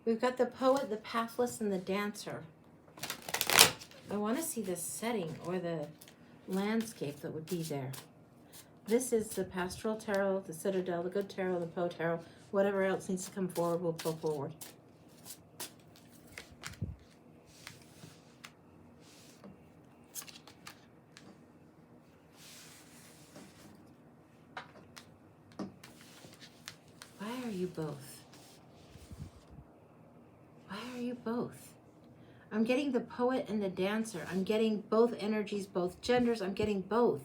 We've got the poet, the pathless, and the dancer. I want to see the setting or the landscape that would be there. This is the pastoral tarot, the citadel, the good tarot, the poe tarot. Whatever else needs to come forward, we'll pull forward. Why are you both? Why are you both? I'm getting the poet and the dancer. I'm getting both energies, both genders. I'm getting both.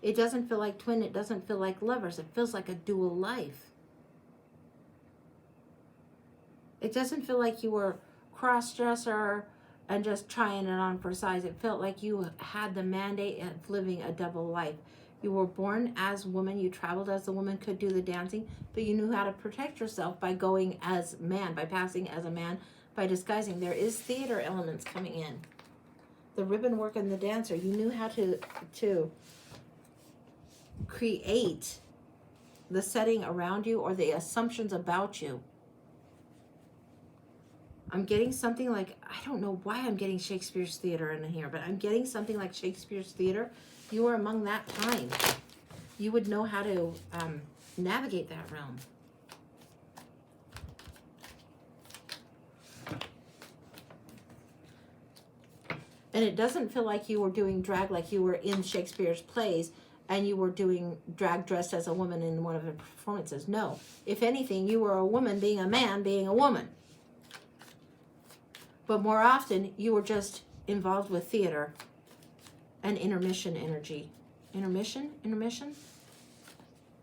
It doesn't feel like twin. It doesn't feel like lovers. It feels like a dual life. It doesn't feel like you were cross-dresser and just trying it on for size. It felt like you had the mandate of living a double life. You were born as a woman. You traveled as a woman, could do the dancing, but you knew how to protect yourself by going as man, by passing as a man, by disguising. There is theater elements coming in. The ribbon work and the dancer. You knew how to create the setting around you or the assumptions about you. I'm getting something like, I don't know why I'm getting Shakespeare's theater in here, but I'm getting something like Shakespeare's theater. You were among that time. You would know how to navigate that realm. And it doesn't feel like you were doing drag like you were in Shakespeare's plays and you were doing drag dressed as a woman in one of the performances. No. If anything, you were a woman being a man being a woman. But more often, you were just involved with theater and intermission energy. Intermission? Intermission?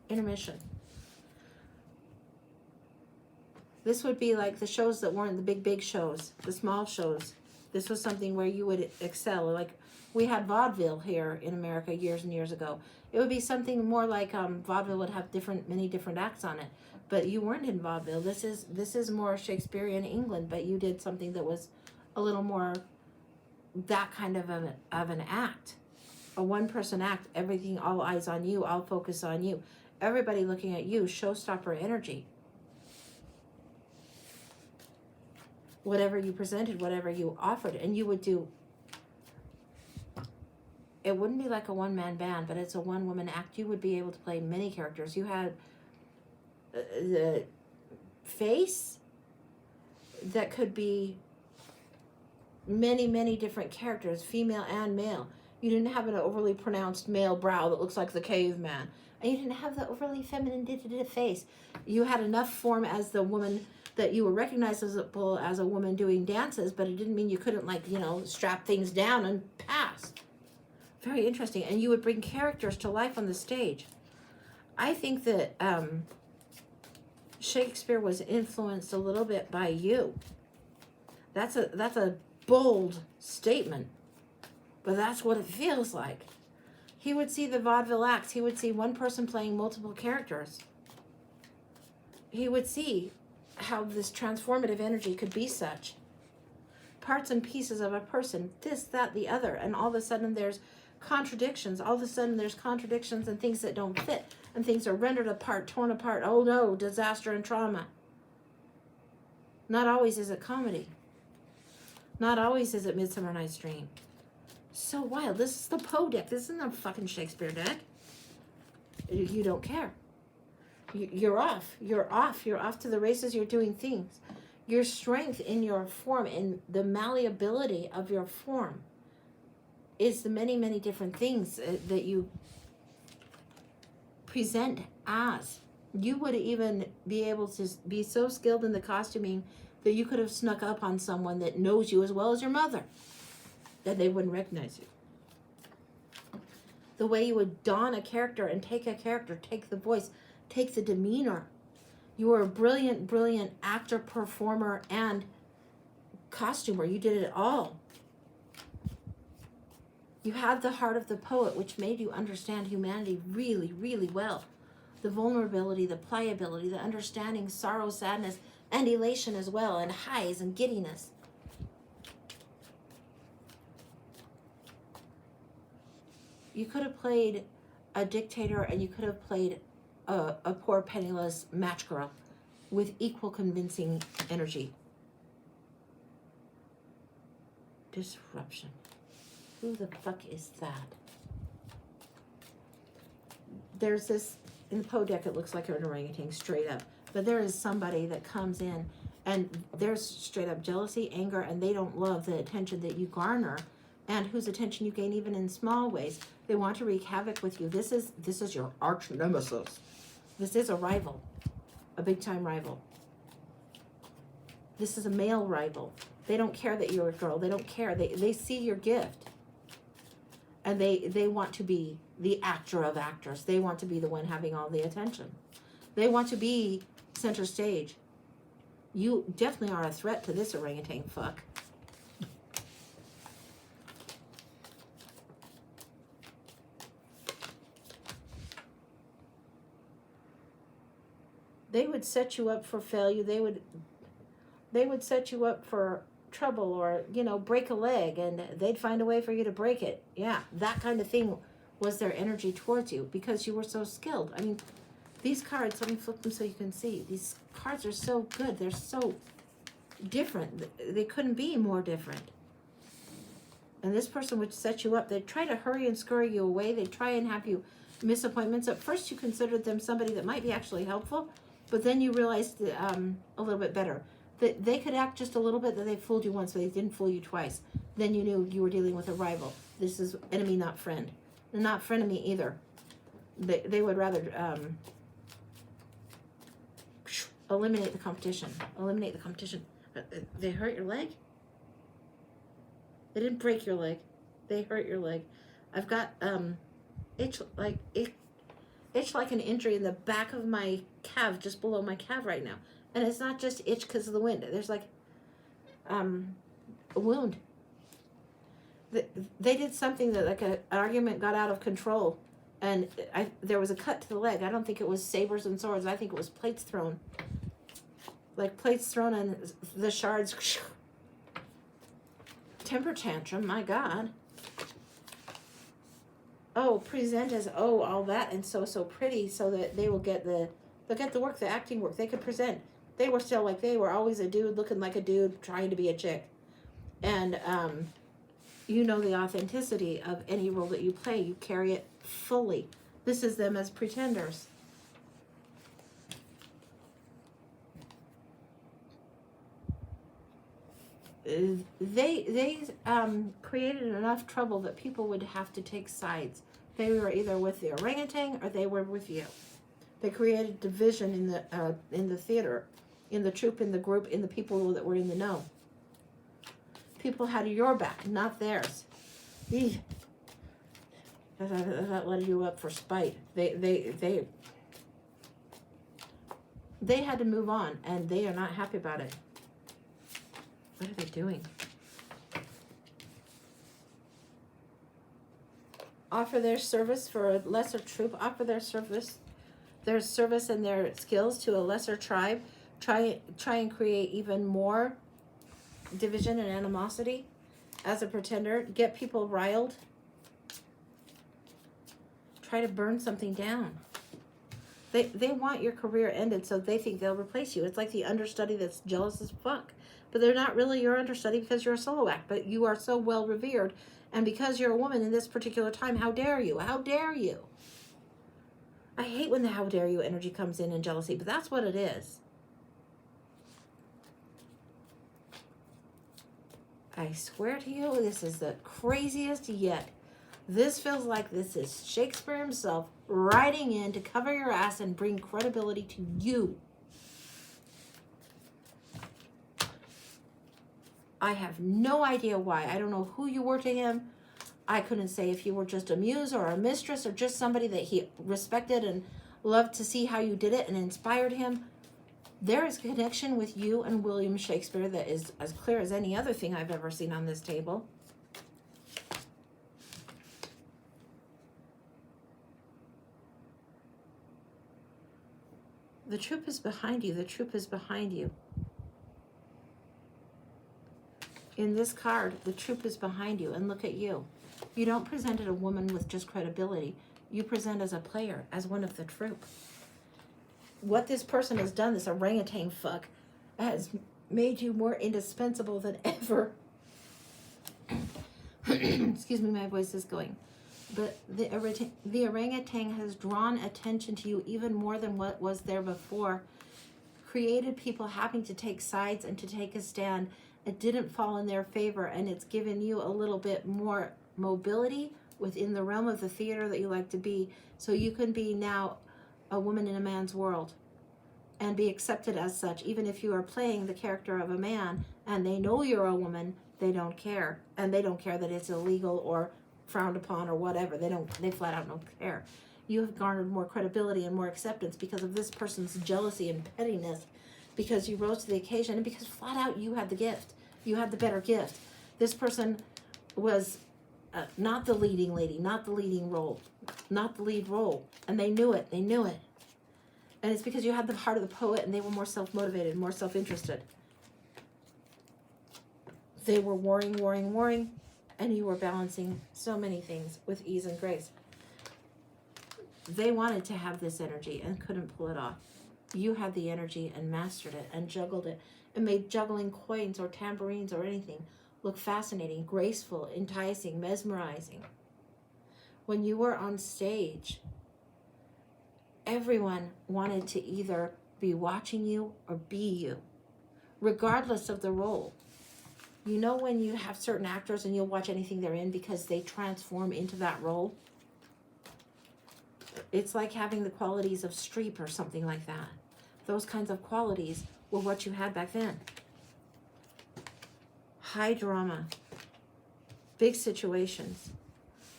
Intermission. This would be like the shows that weren't the big shows, the small shows. This was something where you would excel. Like we had vaudeville here in America years and years ago. It would be something more like vaudeville would have many different acts on it. But you weren't in vaudeville. This is more Shakespearean England, but you did something that was a little more that kind of an act. A one-person act, everything, all eyes on you, all focus on you. Everybody looking at you, showstopper energy. Whatever you presented, whatever you offered, and you would do, it wouldn't be like a one-man band, but it's a one-woman act. You would be able to play many characters. You had the face that could be many different characters, female and male. You didn't have an overly pronounced male brow that looks like the caveman. And you didn't have the overly feminine face. You had enough form as the woman that you were recognizable as a woman doing dances, but it didn't mean you couldn't, like, you know, strap things down and pass. Very interesting. And you would bring characters to life on the stage. I think that Shakespeare was influenced a little bit by you. That's a bold statement, but that's what it feels like. He would see the vaudeville acts. He would see one person playing multiple characters. He would see how this transformative energy could be such. Parts and pieces of a person, this, that, the other, and all of a sudden there's contradictions. All of a sudden there's contradictions and things that don't fit, and things are rendered apart, torn apart. Oh no, disaster and trauma. Not always is it comedy. Not always is it Midsummer Night's Dream. So wild. This is the Poe deck. This isn't a fucking Shakespeare deck. You don't care. You're off. You're off. You're off to the races. You're doing things. Your strength in your form and the malleability of your form is the many different things that you present as. You would even be able to be so skilled in the costuming that you could have snuck up on someone that knows you as well as your mother, that they wouldn't recognize you. The way you would don a character and take a character, take the voice, take the demeanor. You were a brilliant actor, performer, and costumer. You did it all. You had the heart of the poet, which made you understand humanity really well. The vulnerability, the pliability, the understanding, sorrow, sadness, and elation as well, and highs and giddiness. You could have played a dictator and you could have played a poor penniless match girl with equal convincing energy. Disruption. Who the fuck is that? There's this, in the Poe deck, it looks like an orangutan straight up. But there is somebody that comes in and there's straight up jealousy, anger, and they don't love the attention that you garner and whose attention you gain even in small ways. They want to wreak havoc with you. This is your arch nemesis. This is a rival, a big time rival. This is a male rival. They don't care that you're a girl. They don't care. They see your gift. And they want to be the actor of actors. They want to be the one having all the attention. They want to be center stage. You definitely are a threat to this orangutan fuck. They would set you up for failure. They would set you up for trouble, or break a leg, and they'd find a way for you to break it. Yeah, that kind of thing was their energy towards you because you were so skilled. I mean, these cards, let me flip them so you can see. These cards are so good. They're so different. They couldn't be more different. And this person would set you up. They'd try to hurry and scurry you away. They'd try and have you miss appointments. At first you considered them somebody that might be actually helpful, but then you realized a little bit better that they could act just a little bit, that they fooled you once, but they didn't fool you twice. Then you knew you were dealing with a rival. This is enemy, not friend. And not frenemy either. They would rather eliminate the competition. Eliminate the competition. They hurt your leg? They didn't break your leg. They hurt your leg. I've got itch like an injury in the back of my calf, just below my calf right now. And it's not just itch because of the wind. There's like a wound. They did something that like an argument got out of control, and there was a cut to the leg. I don't think it was sabers and swords. I think it was plates thrown. Like plates thrown and the shards. Temper tantrum, my God. Oh, present as all that and so pretty, so that they will get they'll get the work, the acting work. They could present. They were still like, they were always a dude looking like a dude trying to be a chick. And the authenticity of any role that you play. You carry it fully. This is them as pretenders. They created enough trouble that people would have to take sides. They were either with the orangutan or they were with you. They created division in the theater, in the troupe, in the group, in the people that were in the know. People had your back, not theirs. That led you up for spite. They had to move on, and they are not happy about it. What are they doing? Offer their service for a lesser troop. Offer their service and their skills to a lesser tribe. Try and create even more division and animosity as a pretender. Get people riled. Try to burn something down. They want your career ended, so they think they'll replace you. It's like the understudy that's jealous as fuck. But they're not really your understudy because you're a solo act. But you are so well revered. And because you're a woman in this particular time, how dare you? How dare you? I hate when the how dare you energy comes in and jealousy, but that's what it is. I swear to you, this is the craziest yet. This feels like this is Shakespeare himself riding in to cover your ass and bring credibility to you. I have no idea why. I don't know who you were to him. I couldn't say if you were just a muse or a mistress or just somebody that he respected and loved to see how you did it and inspired him. There is a connection with you and William Shakespeare that is as clear as any other thing I've ever seen on this table. The troop is behind you. The troop is behind you. In this card, the troop is behind you, and look at you. You don't present as a woman with just credibility. You present as a player, as one of the troop. What this person has done, this orangutan fuck, has made you more indispensable than ever. Excuse me, my voice is going. But the orangutan has drawn attention to you even more than what was there before. Created people having to take sides and to take a stand. It didn't fall in their favor, and it's given you a little bit more mobility within the realm of the theater that you like to be, so you can be now a woman in a man's world and be accepted as such. Even if you are playing the character of a man and they know you're a woman, they don't care. And they don't care that it's illegal or frowned upon or whatever. They flat out don't care. You have garnered more credibility and more acceptance because of this person's jealousy and pettiness, because you rose to the occasion, and because flat out you had the gift. You had the better gift. This person was not the leading lady, not the leading role, not the lead role. And they knew it. They knew it. And it's because you had the heart of the poet, and they were more self-motivated, more self-interested. They were warring, and you were balancing so many things with ease and grace. They wanted to have this energy and couldn't pull it off. You had the energy and mastered it and juggled it and made juggling coins or tambourines or anything look fascinating, graceful, enticing, mesmerizing. When you were on stage, everyone wanted to either be watching you or be you, regardless of the role. You know when you have certain actors and you'll watch anything they're in because they transform into that role? It's like having the qualities of Streep or something like that. Those kinds of qualities were what you had back then. High drama, big situations,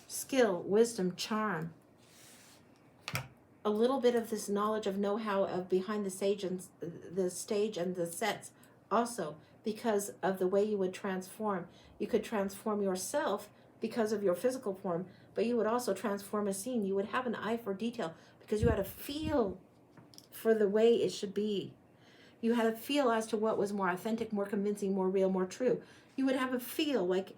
skill, wisdom, charm, a little bit of this knowledge of know-how of behind the stage and the sets also, because of the way you would transform. You could transform yourself because of your physical form, but you would also transform a scene. You would have an eye for detail because you had a feel for the way it should be. You had a feel as to what was more authentic, more convincing, more real, more true. You would have a feel like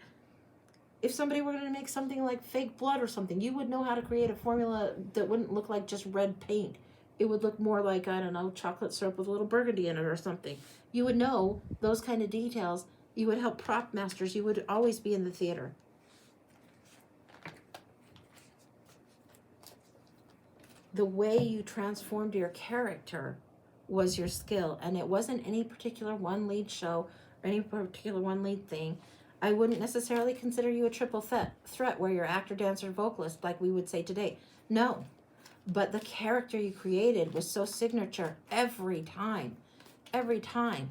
if somebody were going to make something like fake blood or something, you would know how to create a formula that wouldn't look like just red paint. It would look more like, I don't know, chocolate syrup with a little burgundy in it or something. You would know those kind of details. You would help prop masters. You would always be in the theater. The way you transformed your character was your skill, and it wasn't any particular one lead show or any particular one lead thing. I wouldn't necessarily consider you a triple threat where you're actor, dancer, vocalist like we would say today. No, but the character you created was so signature every time. Every time.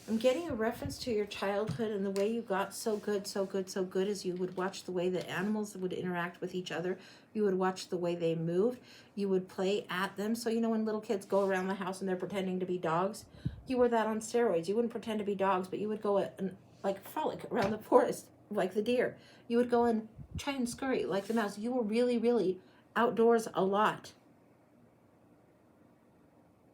I'm getting a reference to your childhood and the way you got so good is you would watch the way the animals would interact with each other. You would watch the way they moved. You would play at them. So, you know, when little kids go around the house and they're pretending to be dogs, you were that on steroids. You wouldn't pretend to be dogs, but you would go and like frolic around the forest like the deer. You would go and try and scurry like the mouse. You were really, really outdoors a lot.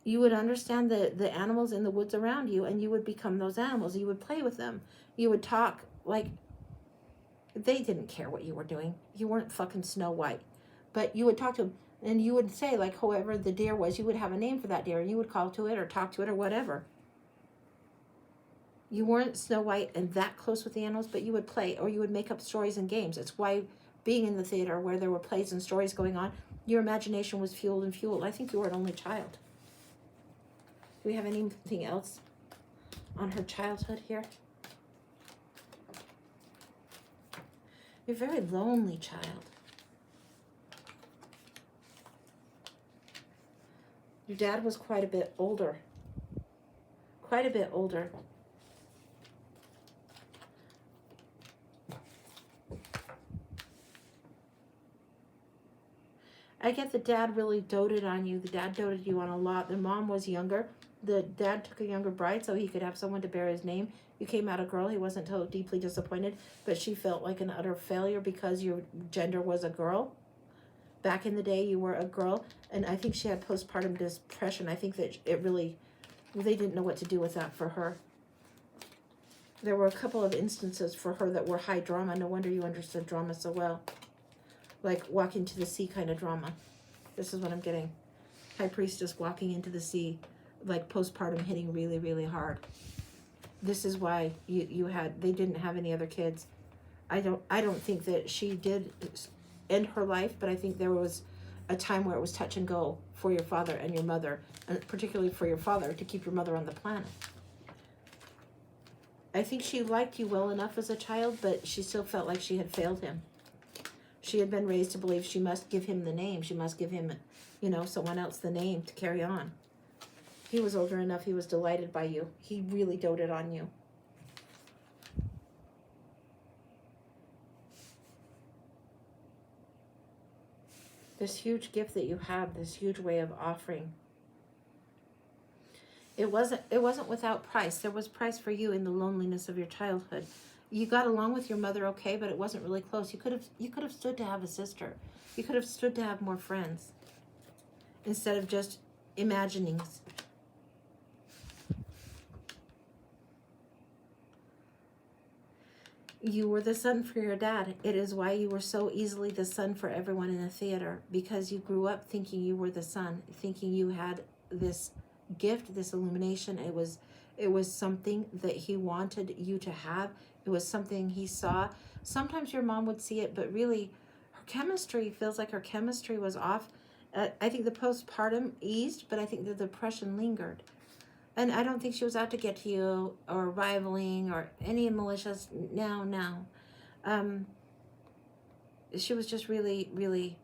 You would understand the animals in the woods around you, and you would become those animals. You would play with them. You would talk like they didn't care what you were doing. You weren't fucking Snow White. But you would talk to them, and you would say, like, whoever the deer was, you would have a name for that deer, and you would call to it or talk to it or whatever. You weren't Snow White and that close with the animals, but you would play, or you would make up stories and games. It's why being in the theater where there were plays and stories going on, your imagination was fueled and fueled. I think you were an only child. Do we have anything else on her childhood here? You're a very lonely child. Your dad was quite a bit older. Quite a bit older. I get the dad really doted on you. The dad doted you on a lot. The mom was younger. The dad took a younger bride so he could have someone to bear his name. You came out a girl. He wasn't so deeply disappointed, but she felt like an utter failure because your gender was a girl. Back in the day, you were a girl, and I think she had postpartum depression. I think that they didn't know what to do with that for her. There were a couple of instances for her that were high drama. No wonder you understood drama so well. Like Walking to the Sea kind of drama. This is what I'm getting. High Priestess walking into the sea, like postpartum hitting really, really hard. This is why they didn't have any other kids. I don't think that she did end her life, but I think there was a time where it was touch and go for your father and your mother, and particularly for your father, to keep your mother on the planet. I think she liked you well enough as a child, but she still felt like she had failed him. She had been raised to believe she must give him the name. She must give him, someone else the name to carry on. He was older enough. He was delighted by you. He really doted on you. This huge gift that you have, this huge way of offering. It wasn't without price. There was price for you in the loneliness of your childhood. You got along with your mother okay, but it wasn't really close. You could have stood to have a sister. You could have stood to have more friends instead of just imaginings. You were the son for your dad. It is why you were so easily the son for everyone in the theater, because you grew up thinking you were the son, thinking you had this gift, this illumination. It was something that he wanted you to have. It was something he saw. Sometimes your mom would see it, but really her chemistry feels like her chemistry was off. I think the postpartum eased, but I think the depression lingered. And I don't think she was out to get to you or rivaling or any malicious. No. She was just really, really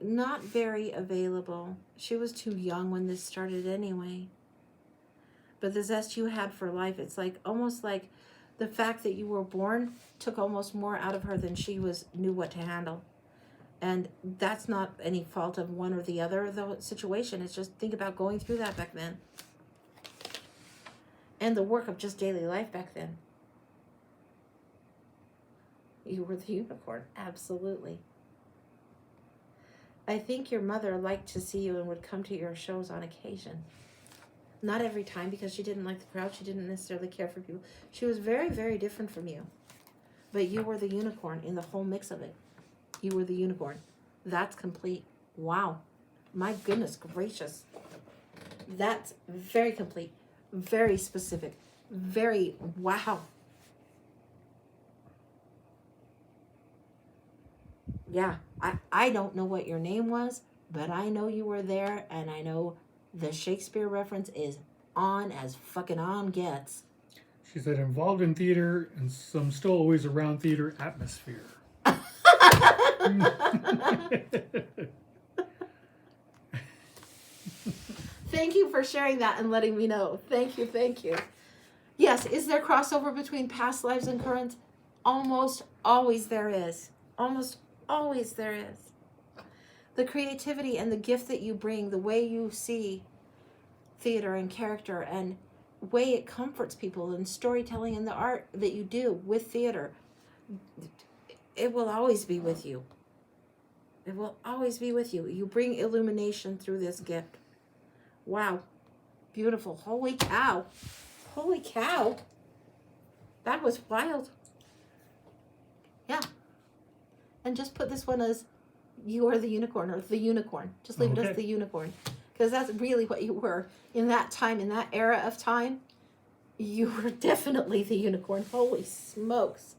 not very available. She was too young when this started anyway. But the zest you had for life, it's like almost like the fact that you were born took almost more out of her than she knew what to handle. And that's not any fault of one or the other of the situation. It's just think about going through that back then. And the work of just daily life back then. You were the unicorn, absolutely. I think your mother liked to see you and would come to your shows on occasion. Not every time, because she didn't like the crowd. She didn't necessarily care for people. She was very, very different from you. But you were the unicorn in the whole mix of it. You were the unicorn. That's complete. Wow. My goodness gracious. That's very complete. Very specific. Very wow. Yeah. I don't know what your name was, but I know you were there, and I know the Shakespeare reference is on as fucking on gets. She said, involved in theater and some still always around theater atmosphere. Thank you for sharing that and letting me know. Thank you. Yes, is there crossover between past lives and current? Almost always there is. Almost always there is. The creativity and the gift that you bring, the way you see theater and character and way it comforts people, and storytelling and the art that you do with theater, it will always be with you. It will always be with you. You bring illumination through this gift. Wow. Beautiful. Holy cow. Holy cow. That was wild. Yeah. And just put this one as you are the unicorn, or the unicorn. Just leave it as the unicorn. Because that's really what you were in that time, in that era of time. You were definitely the unicorn. Holy smokes.